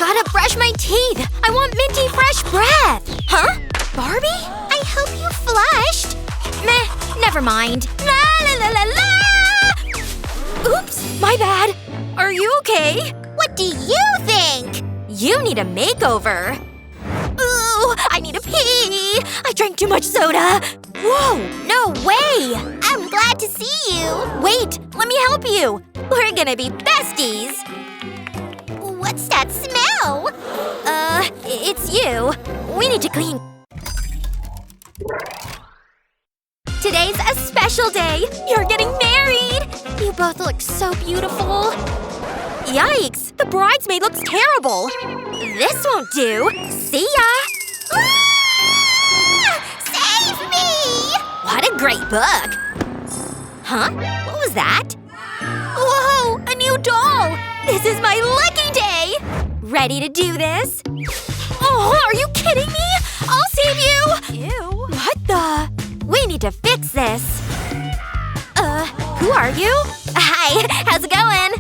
Gotta brush my teeth! I want minty fresh breath! Huh? Barbie? I hope you flushed! Meh, never mind. La la la la la! Oops, my bad. Are you okay? What do you think? You need a makeover. Ooh, I need a pee! I drank too much soda! Whoa, no way! I'm glad to see you! Wait, let me help you! We're gonna be besties! What's that smell? It's you. We need to clean. Today's a special day! You're getting married! You both look so beautiful. Yikes! The bridesmaid looks terrible! This won't do! See ya! Ah! Save me! What a great book! Huh? What was that? Whoa! A new doll! This is my lucky day! Ready to do this? Oh, are you kidding me? I'll save you! Ew. What the? We need to fix this. Who are you? Hi, how's it going?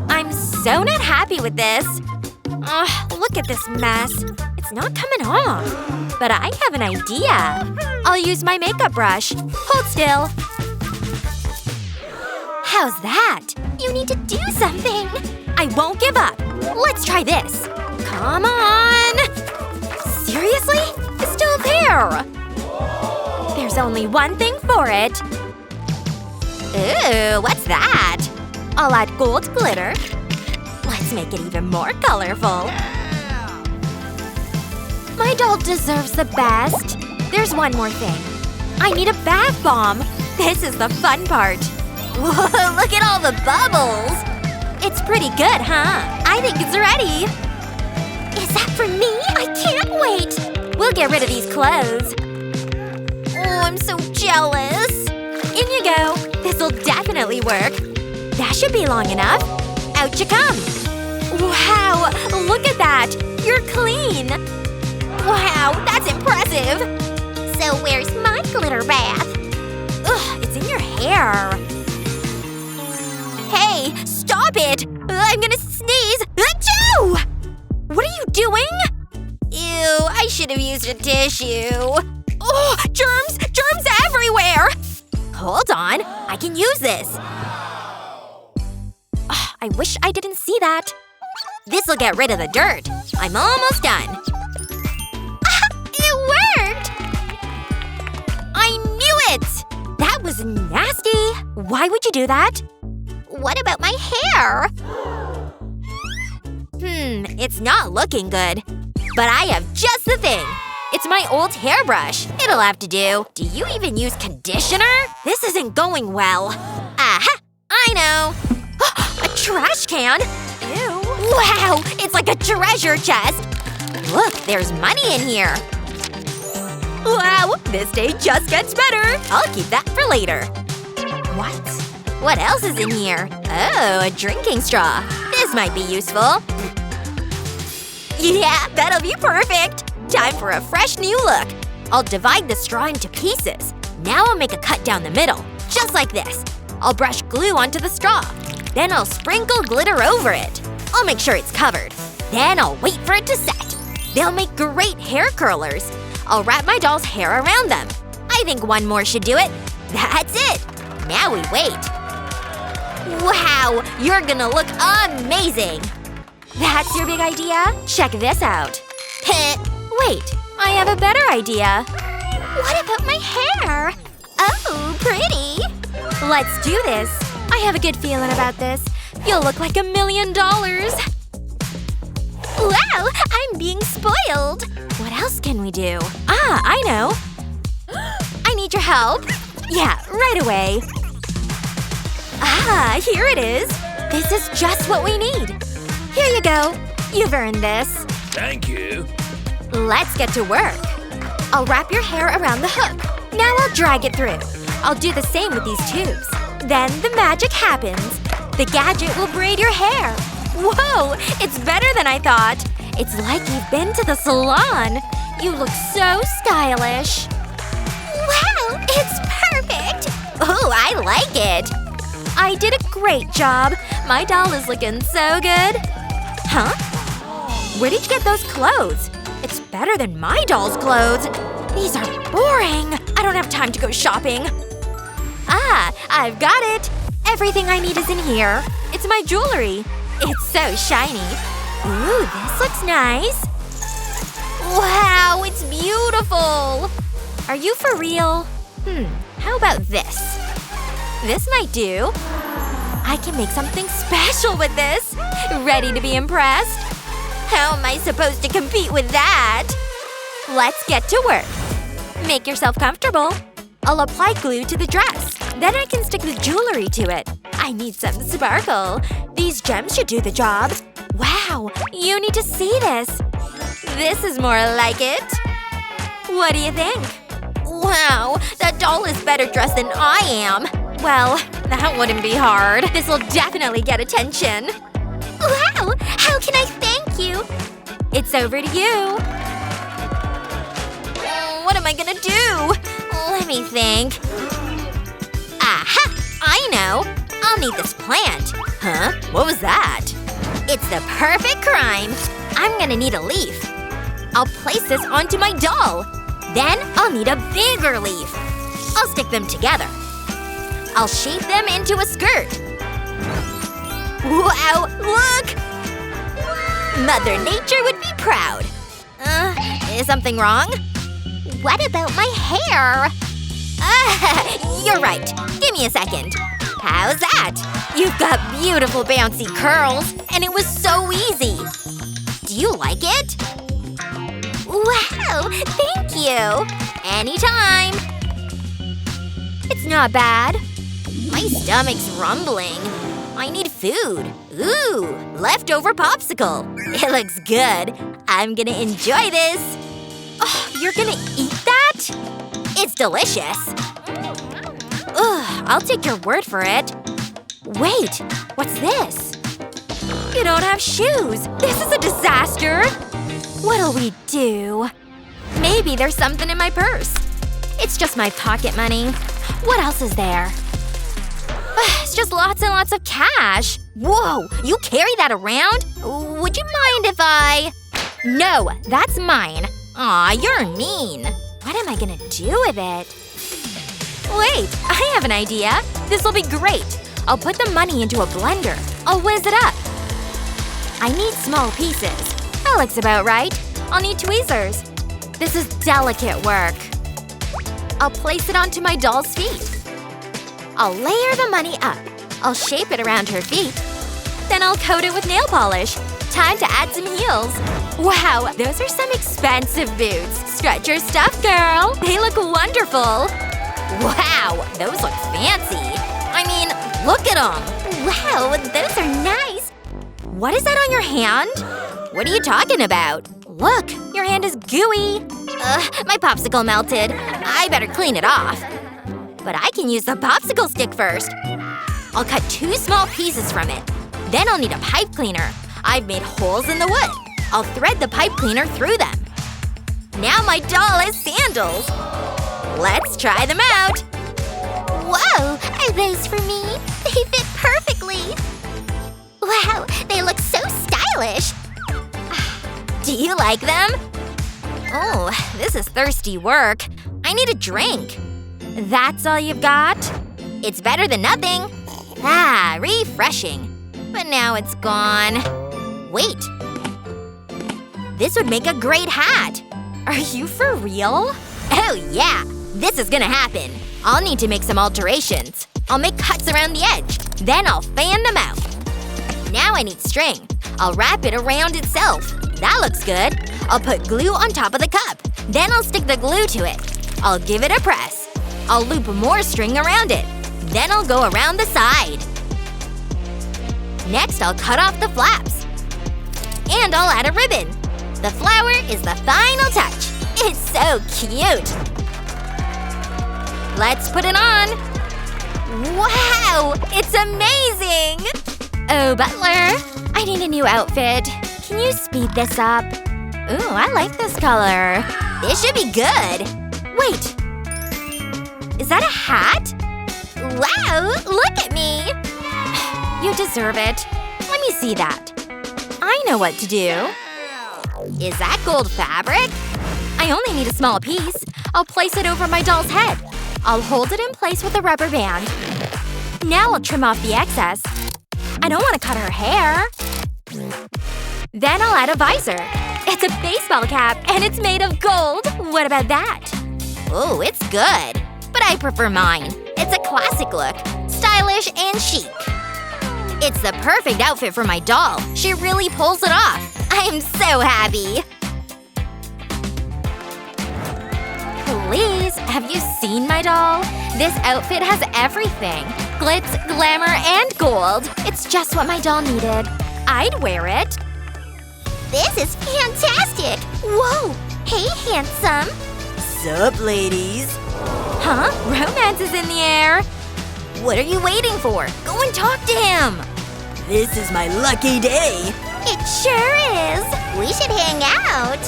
I'm so not happy with this. Look at this mess. It's not coming off. But I have an idea. I'll use my makeup brush. Hold still. How's that? You need to do something. I won't give up. Let's try this. Come on! Seriously? It's still there! There's only one thing for it. Ooh, what's that? I'll add gold glitter. Let's make it even more colorful. My doll deserves the best. There's one more thing. I need a bath bomb. This is the fun part. Whoa, look at all the bubbles! It's pretty good, huh? I think it's ready. Is that for me? I can't wait! We'll get rid of these clothes. Oh, I'm so jealous. In you go. This'll definitely work. That should be long enough. Out you come. Wow, look at that. You're clean. Wow, that's impressive. So where's my glitter bath? Ugh, it's in your hair. Hey, stop it! I'm gonna sneeze! Achoo! What are you doing? Ew, I should have used a tissue. Oh, germs! Germs everywhere! Hold on, I can use this. I wish I didn't see that. This'll get rid of the dirt. I'm almost done. It worked! I knew it! That was nasty. Why would you do that? What about my hair? It's not looking good. But I have just the thing. It's my old hairbrush. It'll have to do. Do you even use conditioner? This isn't going well. Aha! I know! A trash can? Ew. Wow! It's like a treasure chest! Look, there's money in here. Wow! This day just gets better! I'll keep that for later. What? What else is in here? Oh, a drinking straw. This might be useful. Yeah, that'll be perfect! Time for a fresh new look. I'll divide the straw into pieces. Now I'll make a cut down the middle. Just like this. I'll brush glue onto the straw. Then I'll sprinkle glitter over it. I'll make sure it's covered. Then I'll wait for it to set. They'll make great hair curlers. I'll wrap my doll's hair around them. I think one more should do it. That's it! Now we wait. Wow! You're gonna look amazing! That's your big idea? Check this out. Wait, I have a better idea. What about my hair? Oh, pretty! Let's do this. I have a good feeling about this. You'll look like $1 million. Wow! I'm being spoiled! What else can we do? I know! I need your help. Yeah, right away. Here it is. This is just what we need. Here you go. You've earned this. Thank you. Let's get to work. I'll wrap your hair around the hook. Now I'll drag it through. I'll do the same with these tubes. Then the magic happens. The gadget will braid your hair. Whoa! It's better than I thought. It's like you've been to the salon. You look so stylish. Wow! It's perfect! Oh, I like it! I did a great job. My doll is looking so good. Huh? Where did you get those clothes? It's better than my doll's clothes. These are boring. I don't have time to go shopping. Ah, I've got it. Everything I need is in here. It's my jewelry. It's so shiny. Ooh, this looks nice. Wow, it's beautiful. Are you for real? How about this? This might do. I can make something special with this. Ready to be impressed? How am I supposed to compete with that? Let's get to work. Make yourself comfortable. I'll apply glue to the dress. Then I can stick the jewelry to it. I need some sparkle. These gems should do the job. Wow, you need to see this. This is more like it. What do you think? Wow, that doll is better dressed than I am. Well, that wouldn't be hard. This'll definitely get attention. Wow, how can I thank you? It's over to you. What am I gonna do? Let me think. Aha! I know! I'll need this plant. Huh? What was that? It's the perfect crime. I'm gonna need a leaf. I'll place this onto my doll. Then I'll need a bigger leaf. I'll stick them together. I'll shape them into a skirt. Wow, look! Mother Nature would be proud. Is something wrong? What about my hair? You're right. Give me a second. How's that? You've got beautiful bouncy curls, and it was so easy. Do you like it? Wow, thank you. Anytime. It's not bad. My stomach's rumbling. I need food. Ooh, leftover popsicle. It looks good. I'm gonna enjoy this. Oh, you're gonna eat that? It's delicious. Ugh, I'll take your word for it. Wait, what's this? You don't have shoes. This is a disaster. What'll we do? Maybe there's something in my purse. It's just my pocket money. What else is there? It's just lots and lots of cash. Whoa, you carry that around? Would you mind if I… No, that's mine. Aw, you're mean. What am I gonna do with it? Wait, I have an idea. This'll be great. I'll put the money into a blender. I'll whiz it up. I need small pieces. That looks about right. I'll need tweezers. This is delicate work. I'll place it onto my doll's feet. I'll layer the money up. I'll shape it around her feet. Then I'll coat it with nail polish. Time to add some heels. Wow, those are some expensive boots. Stretch your stuff, girl. They look wonderful. Wow, those look fancy. I mean, look at them. Wow, those are nice. What is that on your hand? What are you talking about? Look, your hand is gooey. My popsicle melted. I better clean it off. But I can use the popsicle stick first. I'll cut 2 small pieces from it. Then I'll need a pipe cleaner. I've made holes in the wood. I'll thread the pipe cleaner through them. Now my doll has sandals. Let's try them out. Whoa, are those for me? They fit perfectly. Wow, they look so stylish. Do you like them? Oh, this is thirsty work. I need a drink. That's all you've got? It's better than nothing. Ah, refreshing. But now it's gone. Wait. This would make a great hat. Are you for real? Oh yeah, this is gonna happen. I'll need to make some alterations. I'll make cuts around the edge. Then I'll fan them out. Now I need string. I'll wrap it around itself. That looks good. I'll put glue on top of the cup. Then I'll stick the glue to it. I'll give it a press. I'll loop more string around it. Then I'll go around the side. Next, I'll cut off the flaps. And I'll add a ribbon. The flower is the final touch. It's so cute. Let's put it on. Wow! It's amazing! Oh, butler. I need a new outfit. Can you speed this up? Ooh, I like this color. This should be good. Wait. Is that a hat? Wow! Look at me! You deserve it. Let me see that. I know what to do. Is that gold fabric? I only need a small piece. I'll place it over my doll's head. I'll hold it in place with a rubber band. Now I'll trim off the excess. I don't want to cut her hair. Then I'll add a visor. It's a baseball cap, and it's made of gold. What about that? Oh, it's good. But I prefer mine. It's a classic look. Stylish and chic. It's the perfect outfit for my doll. She really pulls it off. I'm so happy. Please, have you seen my doll? This outfit has everything. Glitz, glamour, and gold. It's just what my doll needed. I'd wear it. This is fantastic! Whoa! Hey, handsome! Sup, ladies? Huh? Romance is in the air. What are you waiting for? Go and talk to him! This is my lucky day. It sure is! We should hang out!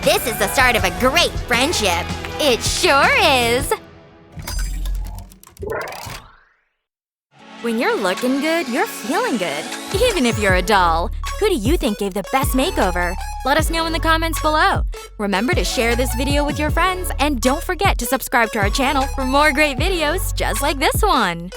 This is the start of a great friendship. It sure is! When you're looking good, you're feeling good. Even if you're a doll. Who do you think gave the best makeover? Let us know in the comments below. Remember to share this video with your friends, and don't forget to subscribe to our channel for more great videos just like this one.